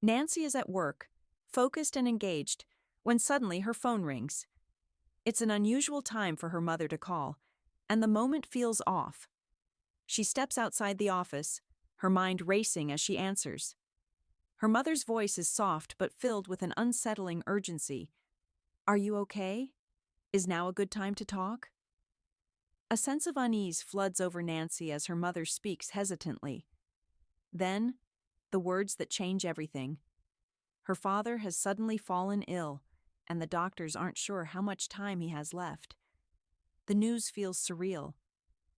Nancy is at work, focused and engaged, when suddenly her phone rings. It's an unusual time for her mother to call, and the moment feels off. She steps outside the office, her mind racing as she answers. Her mother's voice is soft but filled with an unsettling urgency. "Are you okay? Is now a good time to talk?" A sense of unease floods over Nancy as her mother speaks hesitantly. Then, the words that change everything. Her father has suddenly fallen ill, and the doctors aren't sure how much time he has left. The news feels surreal.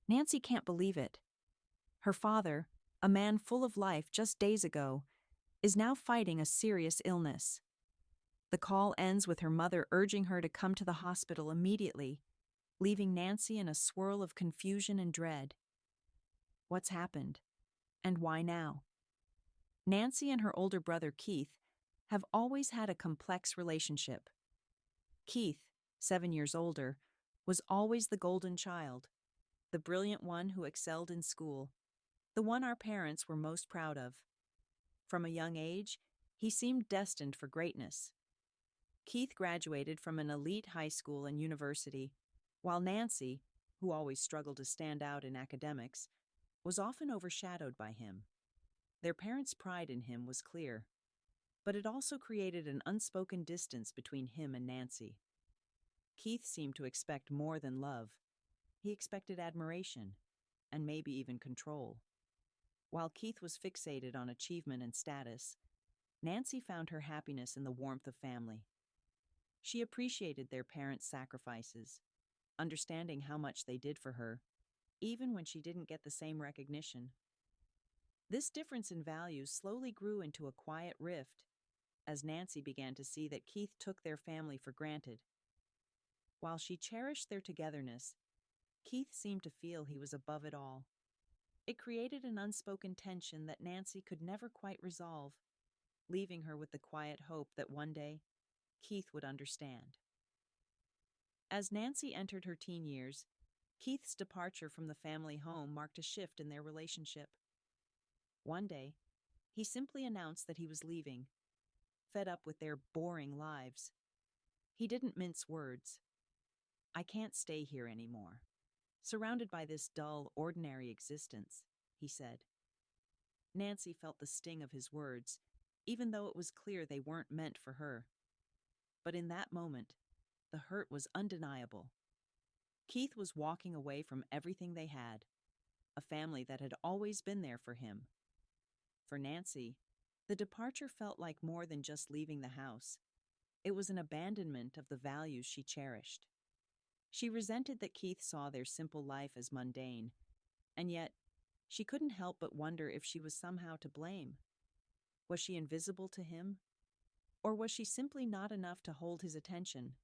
Nancy can't believe it. Her father, a man full of life just days ago, is now fighting a serious illness. The call ends with her mother urging her to come to the hospital immediately, leaving Nancy in a swirl of confusion and dread. What's happened? And why now? Nancy and her older brother Keith have always had a complex relationship. Keith, 7 years older, was always the golden child, the brilliant one who excelled in school, the one our parents were most proud of. From a young age, he seemed destined for greatness. Keith graduated from an elite high school and university, while Nancy, who always struggled to stand out in academics, was often overshadowed by him. Their parents' pride in him was clear, but it also created an unspoken distance between him and Nancy. Keith seemed to expect more than love. He expected admiration, and maybe even control. While Keith was fixated on achievement and status, Nancy found her happiness in the warmth of family. She appreciated their parents' sacrifices, understanding how much they did for her, even when she didn't get the same recognition. This difference in values slowly grew into a quiet rift as Nancy began to see that Keith took their family for granted. While she cherished their togetherness, Keith seemed to feel he was above it all. It created an unspoken tension that Nancy could never quite resolve, leaving her with the quiet hope that one day Keith would understand. As Nancy entered her teen years, Keith's departure from the family home marked a shift in their relationship. One day, he simply announced that he was leaving, fed up with their boring lives. He didn't mince words. "I can't stay here anymore, surrounded by this dull, ordinary existence," he said. Nancy felt the sting of his words, even though it was clear they weren't meant for her. But in that moment, the hurt was undeniable. Keith was walking away from everything they had, a family that had always been there for him. For Nancy, the departure felt like more than just leaving the house. It was an abandonment of the values she cherished. She resented that Keith saw their simple life as mundane, and yet she couldn't help but wonder if she was somehow to blame. Was she invisible to him? Or was she simply not enough to hold his attention?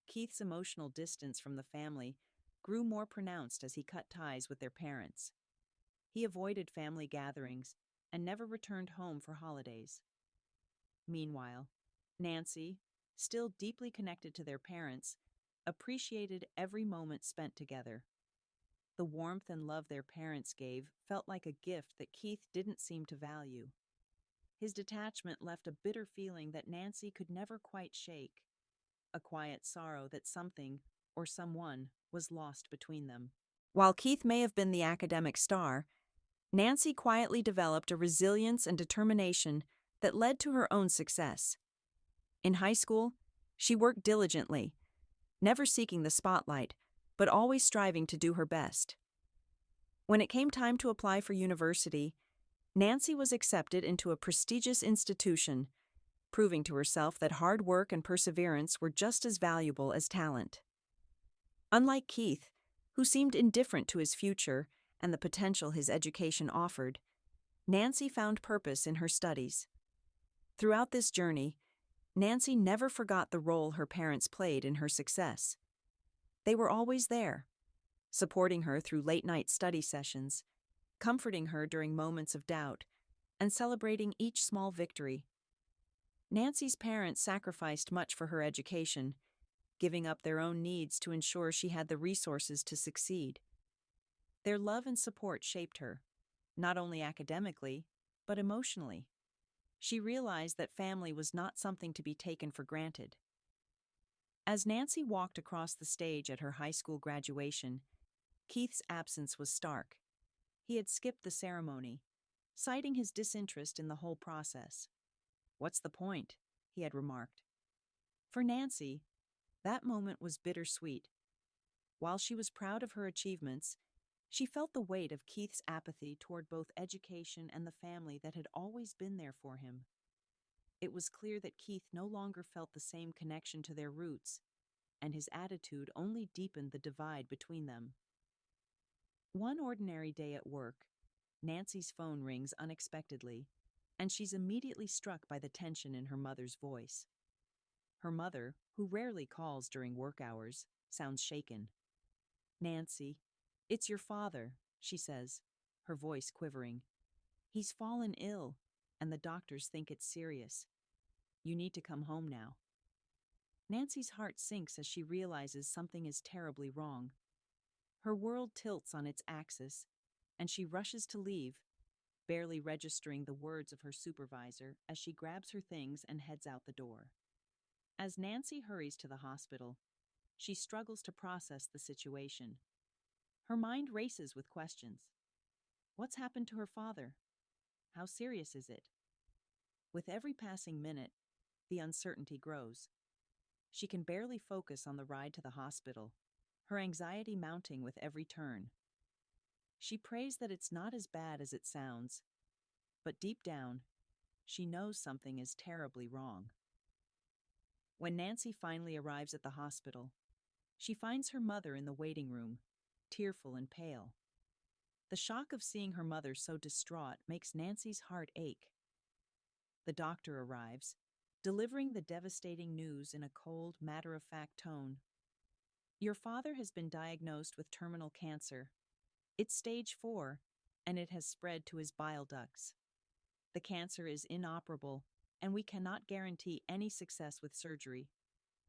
Keith's emotional distance from the family grew more pronounced as he cut ties with their parents. He avoided family gatherings and never returned home for holidays. Meanwhile, Nancy, still deeply connected to their parents, appreciated every moment spent together. The warmth and love their parents gave felt like a gift that Keith didn't seem to value. His detachment left a bitter feeling that Nancy could never quite shake, a quiet sorrow that something or someone was lost between them. While Keith may have been the academic star, Nancy quietly developed a resilience and determination that led to her own success. In high school, she worked diligently, never seeking the spotlight, but always striving to do her best. When it came time to apply for university, Nancy was accepted into a prestigious institution, proving to herself that hard work and perseverance were just as valuable as talent. Unlike Keith, who seemed indifferent to his future and the potential his education offered, Nancy found purpose in her studies. Throughout this journey, Nancy never forgot the role her parents played in her success. They were always there, supporting her through late-night study sessions, comforting her during moments of doubt, and celebrating each small victory. Nancy's parents sacrificed much for her education, giving up their own needs to ensure she had the resources to succeed. Their love and support shaped her, not only academically, but emotionally. She realized that family was not something to be taken for granted. As Nancy walked across the stage at her high school graduation, Keith's absence was stark. He had skipped the ceremony, citing his disinterest in the whole process. "What's the point?" he had remarked. For Nancy, that moment was bittersweet. While she was proud of her achievements, she felt the weight of Keith's apathy toward both education and the family that had always been there for him. It was clear that Keith no longer felt the same connection to their roots, and his attitude only deepened the divide between them. One ordinary day at work, Nancy's phone rings unexpectedly, and she's immediately struck by the tension in her mother's voice. Her mother, who rarely calls during work hours, sounds shaken. "Nancy, it's your father," she says, her voice quivering. "He's fallen ill, and the doctors think it's serious. You need to come home now." Nancy's heart sinks as she realizes something is terribly wrong. Her world tilts on its axis, and she rushes to leave, barely registering the words of her supervisor as she grabs her things and heads out the door. As Nancy hurries to the hospital, she struggles to process the situation. Her mind races with questions. What's happened to her father? How serious is it? With every passing minute, the uncertainty grows. She can barely focus on the ride to the hospital, her anxiety mounting with every turn. She prays that it's not as bad as it sounds, but deep down, she knows something is terribly wrong. When Nancy finally arrives at the hospital, she finds her mother in the waiting room, tearful and pale. The shock of seeing her mother so distraught makes Nancy's heart ache. The doctor arrives, delivering the devastating news in a cold, matter-of-fact tone. "Your father has been diagnosed with terminal cancer. It's stage 4, and it has spread to his bile ducts. The cancer is inoperable, and we cannot guarantee any success with surgery.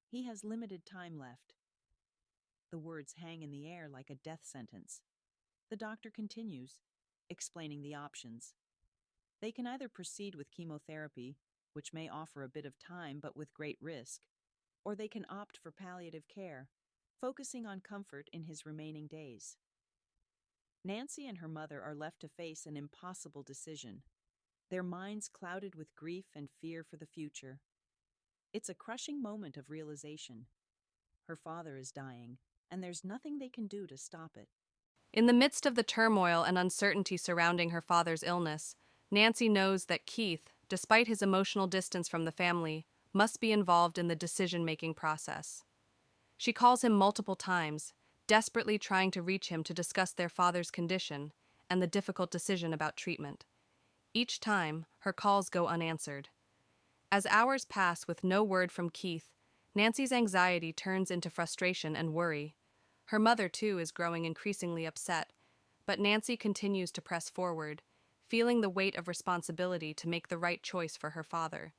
He has limited time left." The words hang in the air like a death sentence. The doctor continues, explaining the options. They can either proceed with chemotherapy, which may offer a bit of time but with great risk, or they can opt for palliative care, focusing on comfort in his remaining days. Nancy and her mother are left to face an impossible decision, their minds clouded with grief and fear for the future. It's a crushing moment of realization. Her father is dying, and there's nothing they can do to stop it. In the midst of the turmoil and uncertainty surrounding her father's illness, Nancy knows that Keith, despite his emotional distance from the family, must be involved in the decision-making process. She calls him multiple times, desperately trying to reach him to discuss their father's condition and the difficult decision about treatment. Each time, her calls go unanswered. As hours pass with no word from Keith, Nancy's anxiety turns into frustration and worry. Her mother, too, is growing increasingly upset, but Nancy continues to press forward, feeling the weight of responsibility to make the right choice for her father.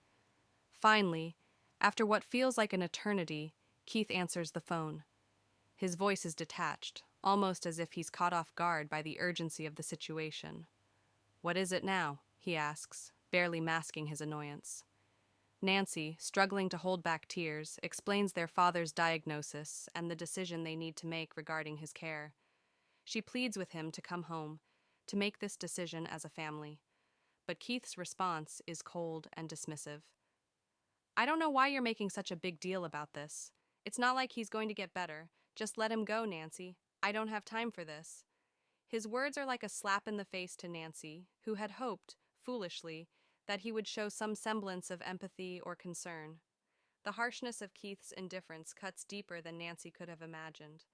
Finally, after what feels like an eternity, Keith answers the phone. His voice is detached, almost as if he's caught off guard by the urgency of the situation. "What is it now?" he asks, barely masking his annoyance. Nancy, struggling to hold back tears, explains their father's diagnosis and the decision they need to make regarding his care. She pleads with him to come home, to make this decision as a family. But Keith's response is cold and dismissive. "I don't know why you're making such a big deal about this. It's not like he's going to get better. Just let him go, Nancy. I don't have time for this." His words are like a slap in the face to Nancy, who had hoped, foolishly, that he would show some semblance of empathy or concern. The harshness of Keith's indifference cuts deeper than Nancy could have imagined.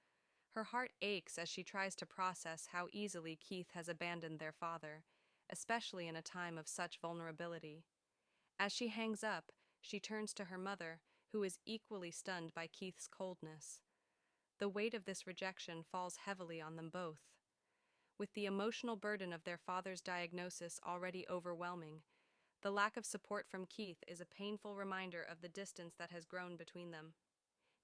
Her heart aches as she tries to process how easily Keith has abandoned their father, especially in a time of such vulnerability. As she hangs up, she turns to her mother, who is equally stunned by Keith's coldness. The weight of this rejection falls heavily on them both. With the emotional burden of their father's diagnosis already overwhelming, the lack of support from Keith is a painful reminder of the distance that has grown between them.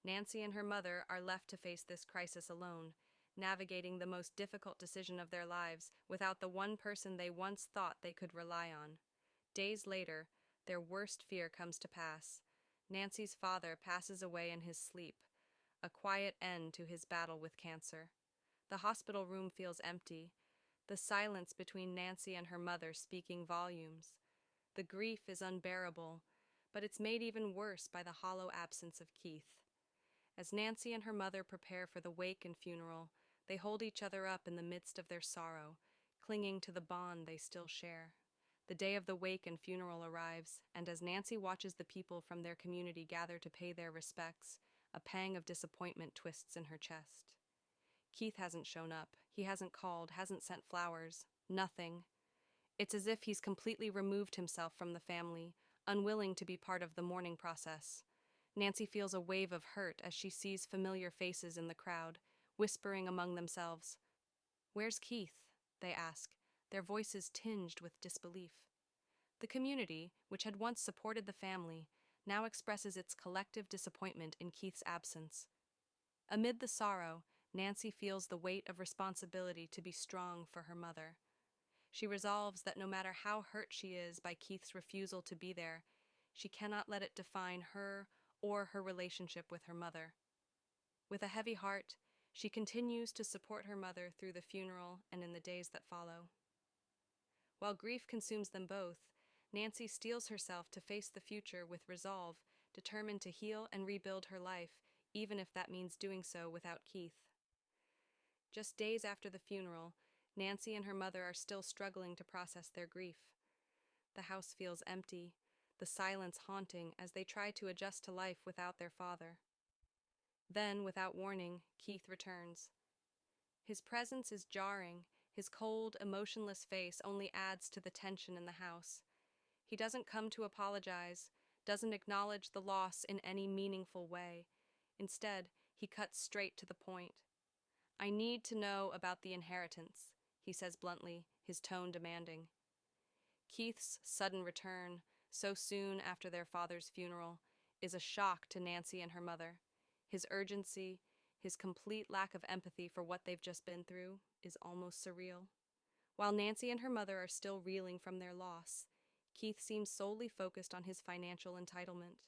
Nancy and her mother are left to face this crisis alone, navigating the most difficult decision of their lives without the one person they once thought they could rely on. Days later, Their worst fear comes to pass. Nancy's father passes away in his sleep, a quiet end to his battle with cancer. The hospital room feels empty, the silence between Nancy and her mother speaking volumes. The grief is unbearable, but it's made even worse by the hollow absence of Keith. As Nancy and her mother prepare for the wake and funeral, they hold each other up in the midst of their sorrow, clinging to the bond they still share. The day of the wake and funeral arrives, and as Nancy watches the people from their community gather to pay their respects, a pang of disappointment twists in her chest. Keith hasn't shown up. He hasn't called, hasn't sent flowers. Nothing. It's as if he's completely removed himself from the family, unwilling to be part of the mourning process. Nancy feels a wave of hurt as she sees familiar faces in the crowd, whispering among themselves. "Where's Keith?" they ask, their voices tinged with disbelief. The community, which had once supported the family, now expresses its collective disappointment in Keith's absence. Amid the sorrow, Nancy feels the weight of responsibility to be strong for her mother. She resolves that no matter how hurt she is by Keith's refusal to be there, she cannot let it define her or her relationship with her mother. With a heavy heart, she continues to support her mother through the funeral and in the days that follow. While grief consumes them both, Nancy steels herself to face the future with resolve, determined to heal and rebuild her life, even if that means doing so without Keith. Just days after the funeral, Nancy and her mother are still struggling to process their grief. The house feels empty, the silence haunting as they try to adjust to life without their father. Then, without warning, Keith returns. His presence is jarring. His cold, emotionless face only adds to the tension in the house. He doesn't come to apologize, doesn't acknowledge the loss in any meaningful way. Instead, he cuts straight to the point. "I need to know about the inheritance," he says bluntly, his tone demanding. Keith's sudden return, so soon after their father's funeral, is a shock to Nancy and her mother. His urgency, his complete lack of empathy for what they've just been through, is almost surreal. While Nancy and her mother are still reeling from their loss, Keith seems solely focused on his financial entitlement.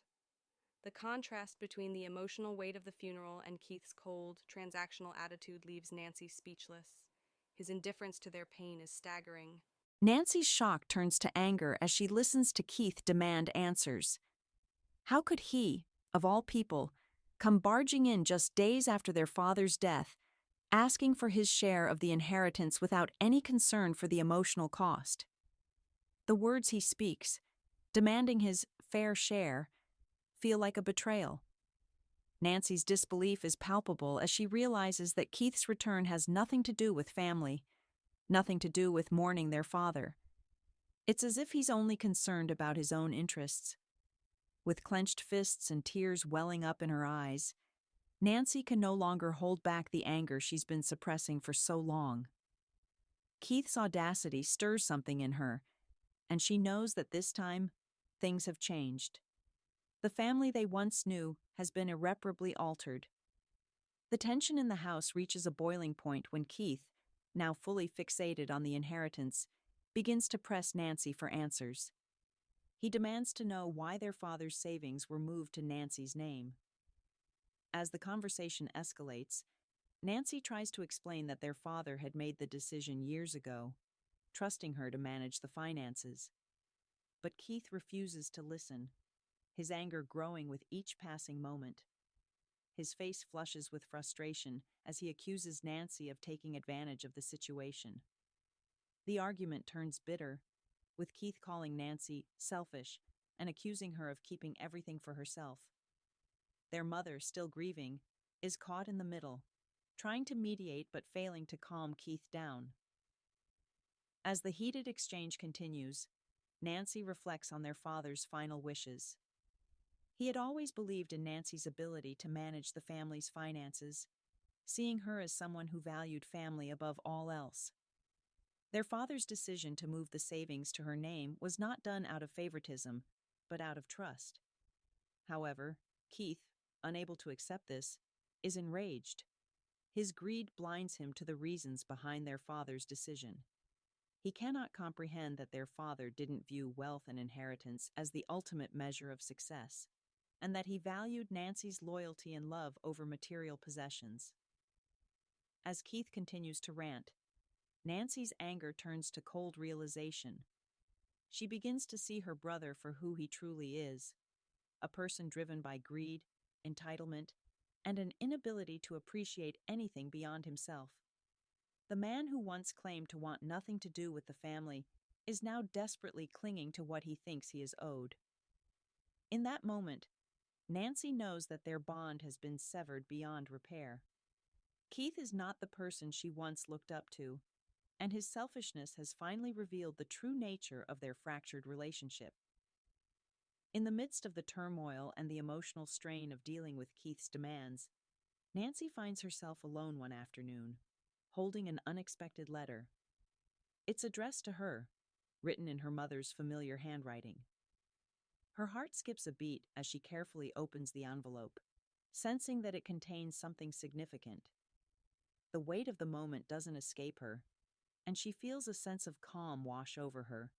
The contrast between the emotional weight of the funeral and Keith's cold, transactional attitude leaves Nancy speechless. His indifference to their pain is staggering. Nancy's shock turns to anger as she listens to Keith demand answers. How could he, of all people, come barging in just days after their father's death, asking for his share of the inheritance without any concern for the emotional cost? The words he speaks, demanding his fair share, feel like a betrayal. Nancy's disbelief is palpable as she realizes that Keith's return has nothing to do with family, nothing to do with mourning their father. It's as if he's only concerned about his own interests. With clenched fists and tears welling up in her eyes, Nancy can no longer hold back the anger she's been suppressing for so long. Keith's audacity stirs something in her, and she knows that this time, things have changed. The family they once knew has been irreparably altered. The tension in the house reaches a boiling point when Keith, now fully fixated on the inheritance, begins to press Nancy for answers. He demands to know why their father's savings were moved to Nancy's name. As the conversation escalates, Nancy tries to explain that their father had made the decision years ago, trusting her to manage the finances. But Keith refuses to listen, his anger growing with each passing moment. His face flushes with frustration as he accuses Nancy of taking advantage of the situation. The argument turns bitter, with Keith calling Nancy selfish and accusing her of keeping everything for herself. Their mother, still grieving, is caught in the middle, trying to mediate but failing to calm Keith down. As the heated exchange continues, Nancy reflects on their father's final wishes. He had always believed in Nancy's ability to manage the family's finances, seeing her as someone who valued family above all else. Their father's decision to move the savings to her name was not done out of favoritism, but out of trust. However, Keith, unable to accept this, is enraged. His greed blinds him to the reasons behind their father's decision. He cannot comprehend that their father didn't view wealth and inheritance as the ultimate measure of success, and that he valued Nancy's loyalty and love over material possessions. As Keith continues to rant, Nancy's anger turns to cold realization. She begins to see her brother for who he truly is, a person driven by greed, entitlement, and an inability to appreciate anything beyond himself. The man who once claimed to want nothing to do with the family is now desperately clinging to what he thinks he is owed. In that moment, Nancy knows that their bond has been severed beyond repair. Keith is not the person she once looked up to, and his selfishness has finally revealed the true nature of their fractured relationship. In the midst of the turmoil and the emotional strain of dealing with Keith's demands, Nancy finds herself alone one afternoon, holding an unexpected letter. It's addressed to her, written in her mother's familiar handwriting. Her heart skips a beat as she carefully opens the envelope, sensing that it contains something significant. The weight of the moment doesn't escape her, and she feels a sense of calm wash over her,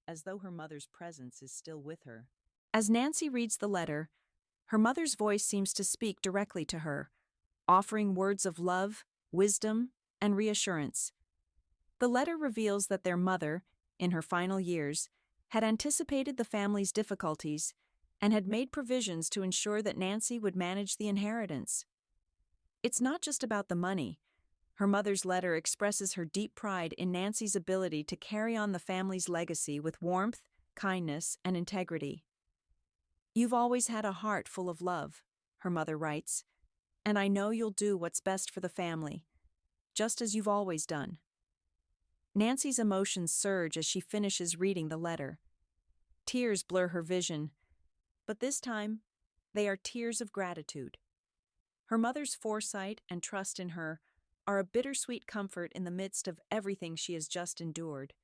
as though her mother's presence is still with her. As Nancy reads the letter, her mother's voice seems to speak directly to her, offering words of love, wisdom, and reassurance. The letter reveals that their mother, in her final years, had anticipated the family's difficulties and had made provisions to ensure that Nancy would manage the inheritance. It's not just about the money. Her mother's letter expresses her deep pride in Nancy's ability to carry on the family's legacy with warmth, kindness, and integrity. "You've always had a heart full of love," her mother writes, "and I know you'll do what's best for the family, just as you've always done." Nancy's emotions surge as she finishes reading the letter. Tears blur her vision, but this time, they are tears of gratitude. Her mother's foresight and trust in her are a bittersweet comfort in the midst of everything she has just endured.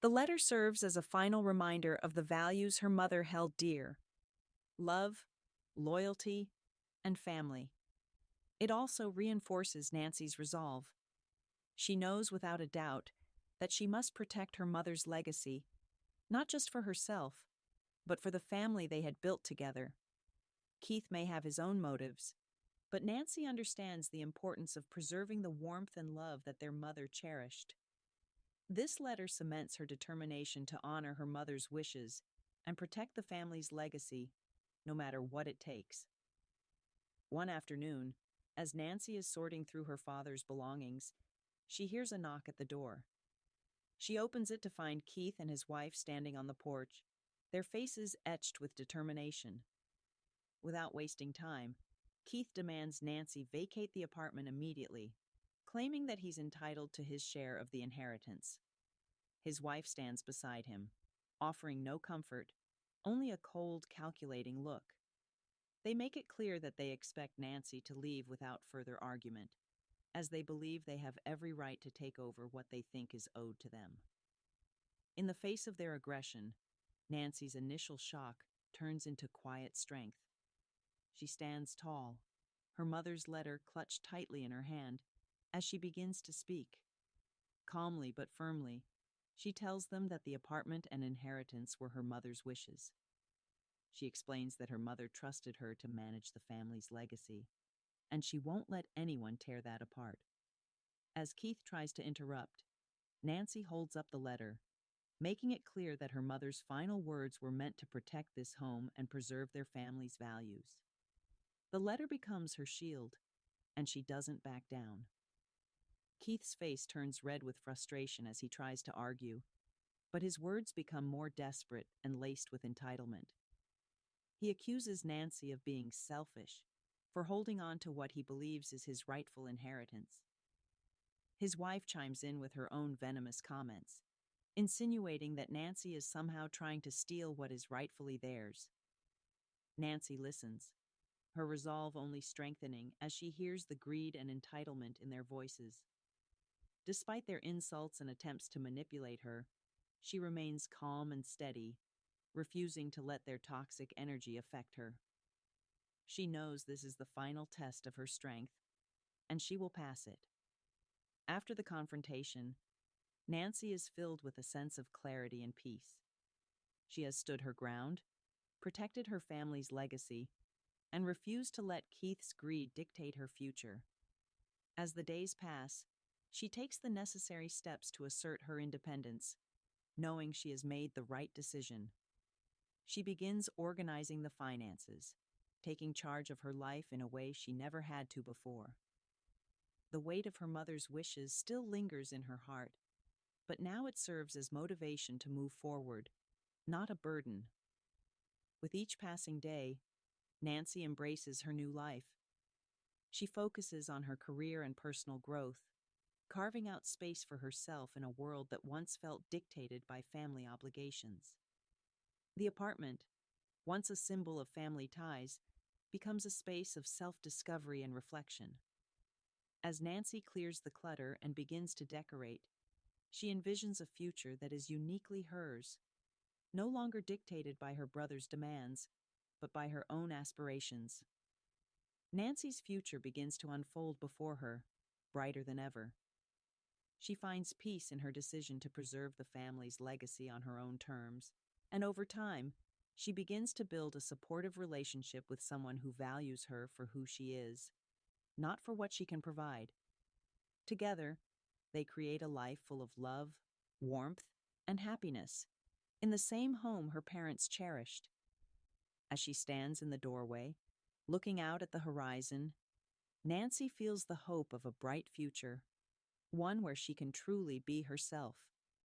The letter serves as a final reminder of the values her mother held dear: love, loyalty, and family. It also reinforces Nancy's resolve. She knows without a doubt that she must protect her mother's legacy, not just for herself, but for the family they had built together. Keith may have his own motives, but Nancy understands the importance of preserving the warmth and love that their mother cherished. This letter cements her determination to honor her mother's wishes and protect the family's legacy, no matter what it takes. One afternoon, as Nancy is sorting through her father's belongings, she hears a knock at the door. She opens it to find Keith and his wife standing on the porch, their faces etched with determination. Without wasting time, Keith demands Nancy vacate the apartment immediately, claiming that he's entitled to his share of the inheritance. His wife stands beside him, offering no comfort, only a cold, calculating look. They make it clear that they expect Nancy to leave without further argument, as they believe they have every right to take over what they think is owed to them. In the face of their aggression, Nancy's initial shock turns into quiet strength. She stands tall, her mother's letter clutched tightly in her hand, as she begins to speak. Calmly but firmly, she tells them that the apartment and inheritance were her mother's wishes. She explains that her mother trusted her to manage the family's legacy, and she won't let anyone tear that apart. As Keith tries to interrupt, Nancy holds up the letter, making it clear that her mother's final words were meant to protect this home and preserve their family's values. The letter becomes her shield, and she doesn't back down. Keith's face turns red with frustration as he tries to argue, but his words become more desperate and laced with entitlement. He accuses Nancy of being selfish, for holding on to what he believes is his rightful inheritance. His wife chimes in with her own venomous comments, insinuating that Nancy is somehow trying to steal what is rightfully theirs. Nancy listens, her resolve only strengthening as she hears the greed and entitlement in their voices. Despite their insults and attempts to manipulate her, she remains calm and steady, refusing to let their toxic energy affect her. She knows this is the final test of her strength, and she will pass it. After the confrontation, Nancy is filled with a sense of clarity and peace. She has stood her ground, protected her family's legacy, and refused to let Keith's greed dictate her future. As the days pass, she takes the necessary steps to assert her independence, knowing she has made the right decision. She begins organizing the finances, taking charge of her life in a way she never had to before. The weight of her mother's wishes still lingers in her heart, but now it serves as motivation to move forward, not a burden. With each passing day, Nancy embraces her new life. She focuses on her career and personal growth, carving out space for herself in a world that once felt dictated by family obligations. The apartment, once a symbol of family ties, becomes a space of self-discovery and reflection. As Nancy clears the clutter and begins to decorate, she envisions a future that is uniquely hers, no longer dictated by her brother's demands, but by her own aspirations. Nancy's future begins to unfold before her, brighter than ever. She finds peace in her decision to preserve the family's legacy on her own terms, and over time, she begins to build a supportive relationship with someone who values her for who she is, not for what she can provide. Together, they create a life full of love, warmth, and happiness, in the same home her parents cherished. As she stands in the doorway, looking out at the horizon, Nancy feels the hope of a bright future, one where she can truly be herself.